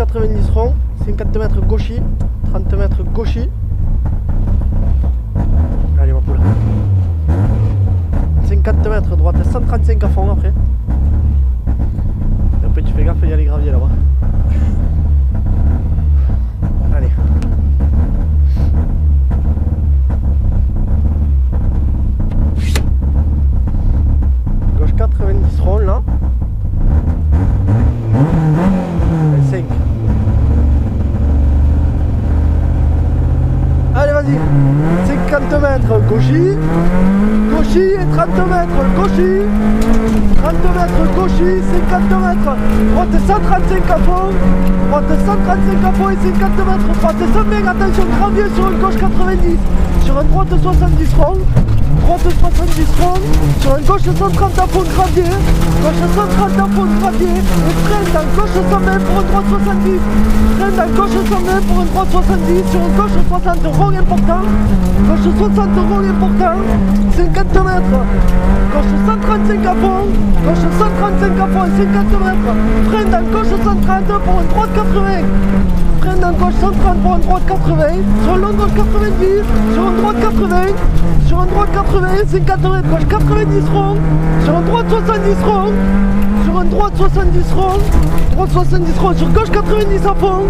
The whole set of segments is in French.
90 rond, 50 mètres gauchis, 30 mètres gauchis. Allez ma poule. 50 mètres droite, 135 à fond après. Et après tu fais gaffe, il y a les graviers là-bas. Allez. Gauche 90 rond là. 5. Allez vas-y. 50 mètres gauchis. Gauchis et 30 mètres gauchis. 30 mètres gauchis, 50 mètres. Droite 135 à fond. Droite 135 à fond et 50 mètres. Droite 120, attention, gravier sur une gauche 90. Sur une droite 70 rond. Droite 70 rond. Sur une gauche 130 à fond gravier. Gauche 130 à fond gravier. Et freine dans gauche 120 pour une droite 70. Freine dans gauche 120 pour une droite 70. Sur une gauche 60 rond important. Gauche 60 rond important. 50 mètres. Gauche 135 à fond. Gauche 135 à fond et 50 mètres. Freine dans gauche 130 pour une droite 80. Freine dans gauche 130 pour une droite 80. Sur une longue gauche 90. Sur une droite 80. Sur une droite 80. 50 mètres. Gauche 90 rond. Sur une droite 70 rond. Sur une droite 70 rond. Droite 70 rond. Sur gauche 90 à fond.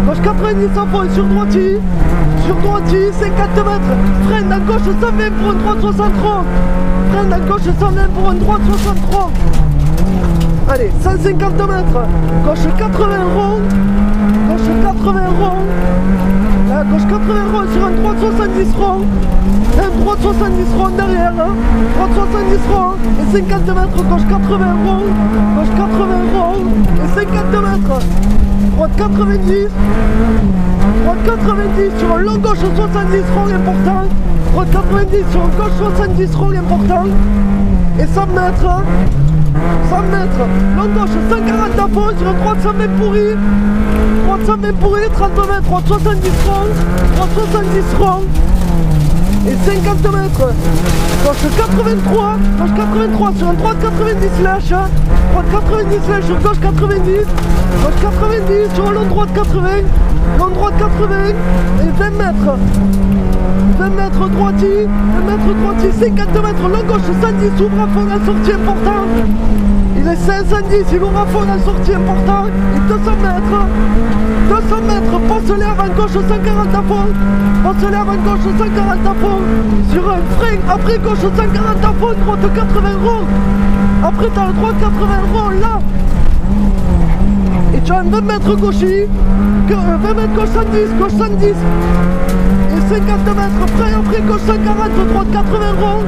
Gauche 90 à fond et sur droitier. Sur droitier 50 mètres. Freine dans gauche 120 pour une droite 63. Freine dans gauche 120 pour une droite 63. Allez, 150 mètres. Gauche 80 rond. Gauche 80 rond. Là, gauche 80 rond sur une droite 70 rond. Une droite 70 rond derrière. Hein. Droite 70 rond. Et 50 mètres. Gauche 80 rond. Gauche 80 rond. Et 50 mètres. Droite 90. Droite 90 sur une longue gauche 70 rond important. Droite 90 sur une gauche 70 rond important. Et 100 mètres. 100 mètres, longue gauche 140 à fond sur une droite 120 pourri. Droite 120 pourri, 30 mètres, droite 70 rond. Droite 70 rond. Et 50 mètres. Gauche 83. Gauche 83 sur une droite 90 slash. Droite 90 slash sur gauche 90. Gauche 90 sur une longue droite 80. Longue droite 80. Et 20 mètres. 20 mètres droitier, 20 mètres droitier, 50 mètres, longue gauche 110, ouvre à fond la sortie important. Il est 510, il ouvre à fond la sortie important. Et 200 mètres, passe-les avant gauche 140 à fond. Passe-les avant gauche 140 à fond. Sur un frein, après gauche 140 à fond, droite 80 rond. Après t'as le droite 80 rond là. Et tu as un 20 mètres gaucher, 20 mètres gauche 110, gauche 110. Et 50 mètres frein, après gauche 140, droite 80 rond.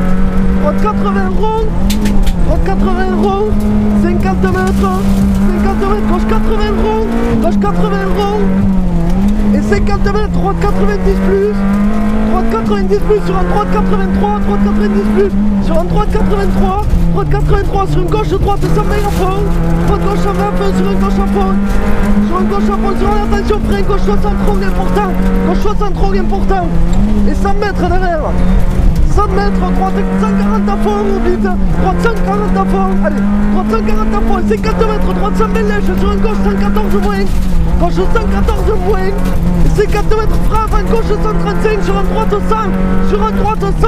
Droite 80 rond. Droite 80 rond. 50 mètres, gauche 80 rond. Gauche 80 rond. Et 50 mètres, droite 90 plus. Droite 90 plus sur un droite 83, droite 90 plus sur un droite 83, droite 83 sur une gauche droite 120 à fond, droite gauche 120 à fond sur une gauche à fond, sur une gauche à fond, sur une attention frein, gauche 60 trop important, gauche 60 trop important, et 100 mètres derrière. 100 mètres, droite 140 à fond, vite, droite 140 à fond, allez, droite 140 à fond, 50 mètres, droite 100 lèche sur une gauche 114 moins, gauche 114 moins, 50 mètres frein, avant gauche 135 sur une droite 100, sur une droite 100,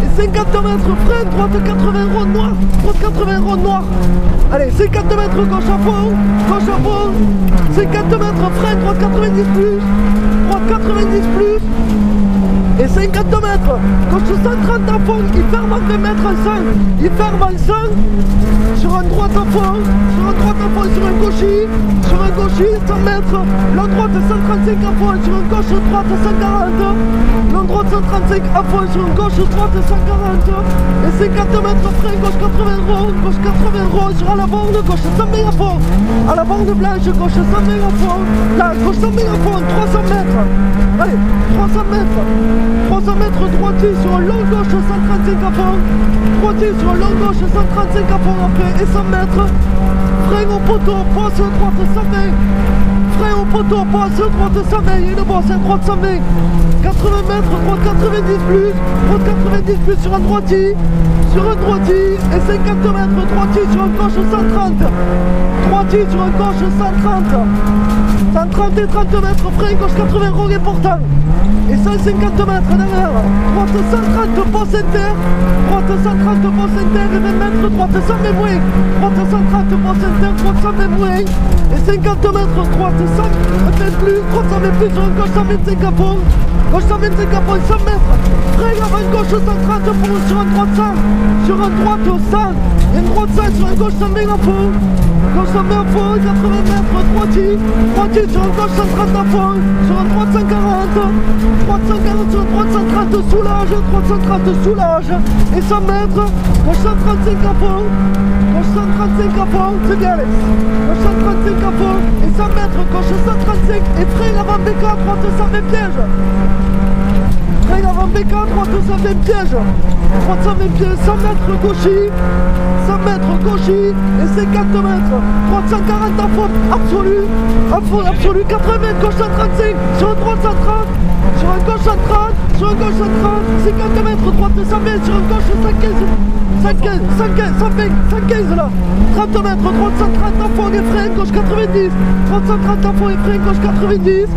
et 50 mètres frein, droite 80 rond noir, droite 80 rond noir, allez, 50 mètres gauche à fond, 50 mètres frein, droite 90 plus, droite 90 plus, et 50 mètres, gauche 130 à fond, il ferme à 20 mètres en 100, il ferme en 100, sur une droite à fond, sur un gaucher, 100 mètres, l'autre droite 135 à fond, sur une gauche droite 140, l'autre droite 135 à fond, sur une gauche droite 140, et 50 mètres frein, gauche 80 rond, sur à la borne, gauche 120 à fond, à la borne blanche, gauche 120 à fond, là, gauche 120 à fond, 300 mètres, allez, 300 mètres droitier sur un long gauche 135 à fond, droitier sur un long gauche 135 à fond après, et 100 mètres, frein au poteau, passe droite 120, frein au poteau, passe droite 120, il est bon, c'est droite 120, 80 mètres, droite 90 plus, droite 90 plus sur un droitier, et 50 mètres droitier sur un gauche 130, droitier sur un gauche 130, 130 et 30 mètres, frein gauche 80 rond et portant. Et 150 mètres derrière, droite 130 poste inter, droite 130 poste inter et 20 mètres, droite 100 mais moins, droite 130 poste inter, droite 100 mais moins, et 50 mètres, droite 100, peut-être plus, droite 100 mais plus, sur une gauche 125 à fond, gauche 125 à fond et 100 mètres, frein avant gauche 130 pour sur une droite 100, sur une droite 100, et une droite 100 sur une gauche 120 à fond, gauche 120 à fond, 80 mètres, droitier sur une gauche 130 à fond, sur une droite 140, droite 140 sur droite 130 soulage, droite 130 soulage, et 100 mètres, gauche 135 à fond, gauche 135 à fond, c'est bien Alex, gauche 135 à fond, et 100 mètres, gauche 135, et frein avant BK, droite 120 piège, frein avant BK, droite 120 piège, droite 120 piège, 100 mètres gauchis, 100 mètres gauchis, et 50 mètres, droite 140 à fond, absolu, 80 mètres, gauche 135, sur une droite 130, sur un gauche 130, sur un gauche 130, 50 mètres, droite 120, sur un gauche 115 là, 30 mètres, droite 130 à fond et frein, gauche 90, droite 130 à fond et frein, gauche 90,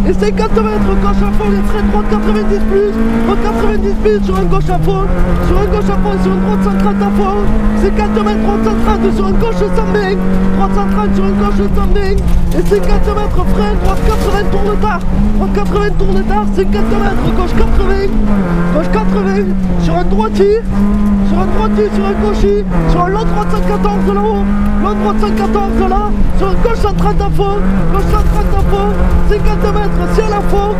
et 50 mètres, gauche à fond et frein, droite 90 plus, droite 90 plus, sur un gauche à fond, sur un gauche à fond et sur une droite 130 à fond, 50 mètres, droite 130, sur une gauche 120, droite 130 sur une gauche 120, et 50 mètres, frein, droite 80 tour de tard, droite 80 tour de tard, 50 mètres, gauche 80, sur un droitier, sur un gaucher, sur un long droite 114 de là-haut, long droite 114 de là, sur un gauche 130 à fond, gauche 130 à fond, 50 mètres, ciel à fond,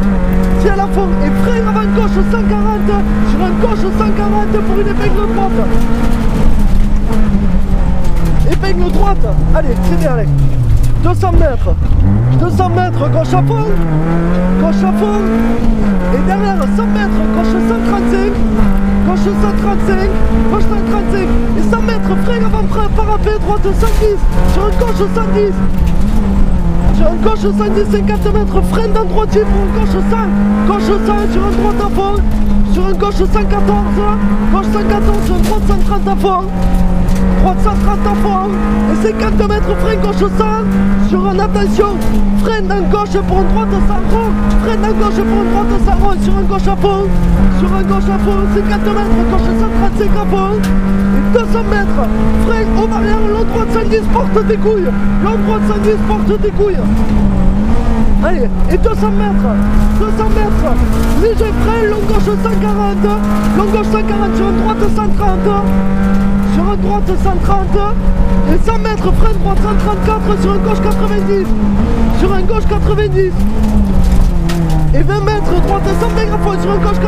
et frein avant gauche 140, sur un gauche 140 pour une épingle droite. Épingle droite, allez, c'est bien Alex. 200 mètres, gauche à fond, et derrière 100 mètres, gauche 135, gauche 135, et 100 mètres, frein avant frein, parapet, droite 110, sur une gauche 110, sur une gauche 110, 50 mètres, frein d'un droitier pour une gauche 100, sur une droite à fond, sur une gauche 114, gauche 114, sur une droite 130 à fond, droite 130 à fond, et 50 mètres, frein gauche 100, sur un attention, frein d'un gauche pour une droite 100 rond, frein d'un gauche pour une droite 100 rond, sur un gauche à fond, 50 mètres, gauche 135 à fond, et 200 mètres, frein au arrière, long droite 110, porte des couilles, long droite 110, porte des couilles. Allez, et 200 mètres, léger frein, long gauche 140, sur une droite 130, sur une droite 130, et 100 mètres, frein droite 134, sur une gauche 90, sur un gauche 90, et 20 mètres, droite 120 à fond, sur une gauche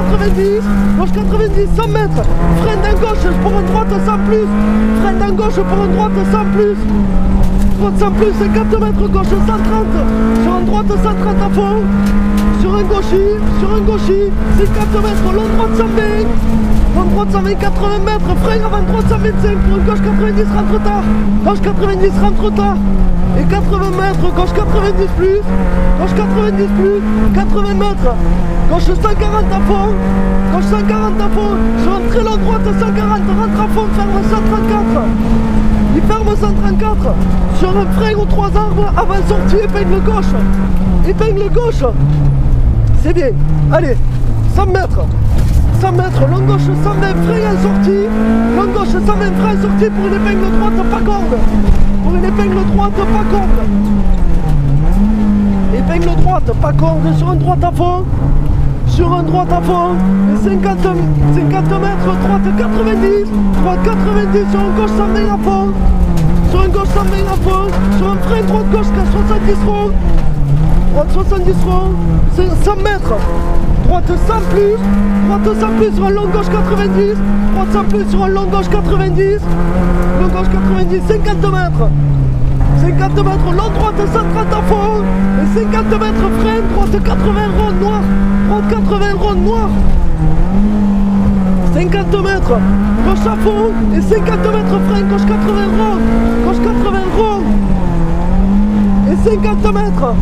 90, 100 mètres, frein d'un gauche pour une droite 100 plus, frein d'un gauche pour une droite 100 plus, droite 100 plus, 50 mètres, gauche 130, sur une droite 130 à fond, sur un gaucher, 50 mètres, long droite 120, long droite 120, 80 mètres, frein avant droite 125, pour une gauche 90 rentre tard, gauche 90 rentre tard, et 80 mètres, gauche 90 plus, 80 mètres, gauche 140 à fond, sur un très long droite 140, rentre à fond, ferme 134, il ferme 134, sur un frein aux 3 arbres, avant sortie, épingle gauche, c'est bien, allez, 100 mètres, long gauche 120, frein en sortie, long gauche 120, frein en sortie pour une épingle droite, pas corde, épingle droite, pas corde, sur une droite à fond, et 50 mètres, droite 90, sur une gauche 120 à fond, sur un frein droite gauche 70 ronds, droite 70 ronds, 100 mètres, droite 100 plus, sur un long gauche 90, droite 100 plus, sur un long gauche 90, 50 mètres, long droite 130 à fond, et 50 mètres, frein, droite 80 ronds noir, 50 mètres, gauche à fond, et 50 mètres, frein, gauche 80 ronds, et 50 mètres,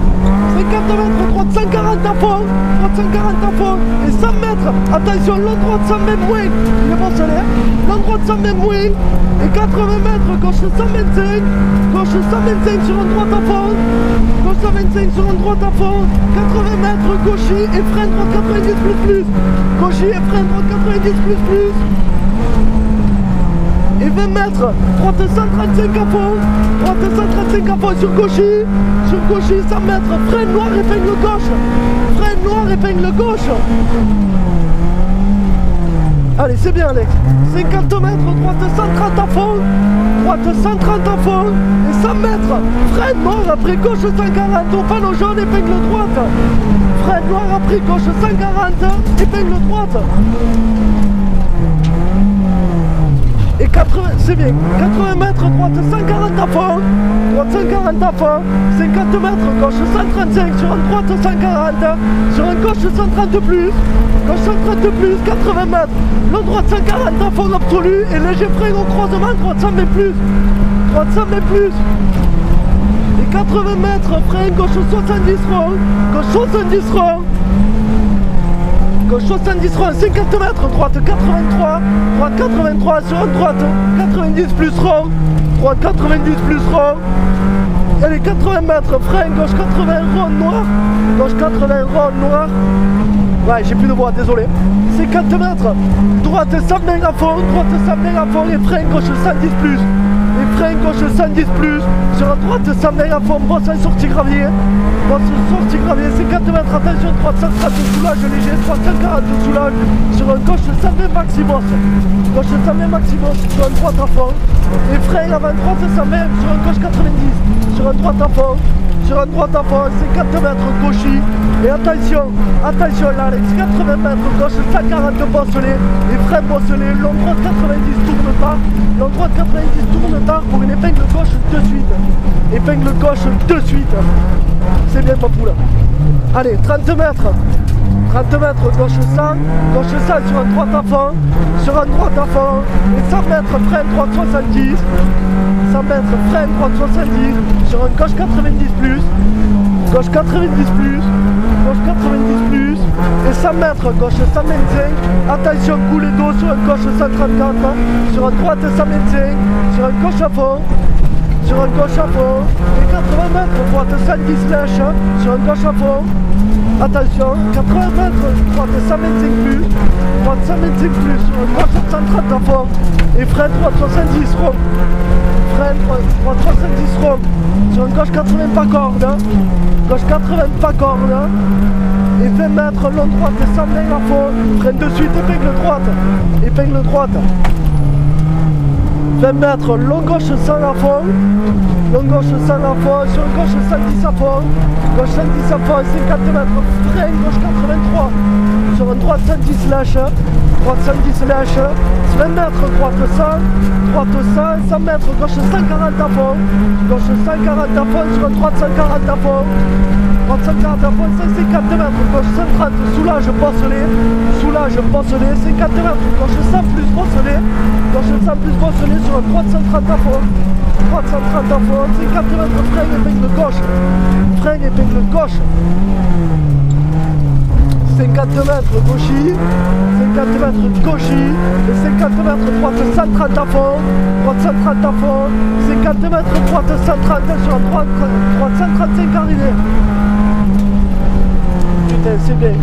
50 mètres, droite 140 à fond, droite 140 à fond, et 100 mètres, attention, long droite 100 mètres moins, il est bosselé, long droite 100 mètres moins, et 80 mètres, gauche 125, gauche 125 sur une droite à fond, gauche 125 sur une droite à fond, 80 mètres, gauchis et frein droite 90 plus, gauchis et frein droite 90 plus, et 20 mètres, droite 135 à fond, droite 135 à fond sur gauchis, 100 mètres, frein noir, épingle gauche, frein noir, épingle gauche. Allez, c'est bien Alex, 50 mètres, droite 130 à fond, droite 130 à fond, et 100 mètres, frein noir, après gauche 140, au panneau jaune, épingle droite, frein noir, après gauche 140, épingle droite. Et 80, c'est bien, 80 mètres, droite 140 à fond, droite 140 à fond, 50 mètres, gauche 135, sur une droite 140, sur une gauche 130 plus, gauche 130 plus, 80 mètres, long droite 140 à fond absolu, et léger frein au croisement, droite 100 mètres plus, droite 100 mètres plus, et 80 mètres, frein gauche 70 rond, gauche 70 rond, gauche 70 rond, 50 mètres, droite 83, droite 83 sur une droite 90 plus rond, droite 90 plus rond, et les 80 mètres, frein gauche 80 rond noir, gauche 80 rond noir, ouais j'ai plus de voix, désolé, 50 mètres, droite 100 mètres à fond, droite 100 mètres à fond, et frein gauche 110 plus, et frein gauche 110 plus, sur la droite 100 mètres à fond, bosse en sortie gravier, bosse sortie gravier, 50 mètres, attention, droite 130 soulage léger, droite 140 soulage, sur un gauche 100 mètres maxi bosse, gauche 100 mètres maxi bosse, sur un droite à fond, et frein avant droite 100 mètres, sur un gauche 90, sur un droite à fond, sur un droite à fond, 50 mètres gauchis, et attention, attention là Alex, 80 mètres gauche 140 bosselé, et frein bosselé, long droite 90 tourne pas, long droite 90 tourne tard pour une épingle gauche de suite, épingle gauche de suite, c'est bien ma poule. Allez, 30 mètres, 30 mètres, gauche 100 sur un droite à fond, sur un droite à fond, et 100 mètres, frein droite 70, 100 mètres, frein droite 70, sur un gauche 90 plus, gauche 90 plus, gauche 90 plus, et 100 mètres, gauche 125, attention couler d'eau sur un gauche 134, sur un droite 125, sur un gauche à fond, sur un gauche à fond, et 80 mètres, droite 110 lèche, sur un gauche à fond, attention, 80 mètres, droite 125 plus, droite 125 plus, sur un gauche 130 à fond, et frein droite 70 rond, frein droite 70 rond, sur un gauche 80 pas corde, gauche 80 pas corde, et 20 mètres, long droite 100 mètres à fond, frein de suite, épingle droite, épingle droite. 20 mètres, long gauche 100 à fond, long gauche 100 à fond, sur gauche 110 à fond, gauche 110 à fond, 50 mètres, frein gauche 83, sur une droite 110 lâche, droite 110 lâche, 20 mètres, droite 100, 100 mètres, gauche 140 à fond, gauche 140 à fond, sur une droite 140 à fond, droite 140 à fond, 150 mètres, gauche 130, soulage bosselé, 50 mètres, gauche 100 plus bosselé, gauche 100 plus bosselé, sur une droite 130 à fond, droite 130 à fond, 50 mètres, frein épingle gauche, frein épingle gauche, 50 mètres gauchis, 50 mètres gauchis, et 50 mètres droite 130 à fond, droite 130 à fond, 50 mètres droite 130 sur la droite 135 arrivé. Putain, c'est bien.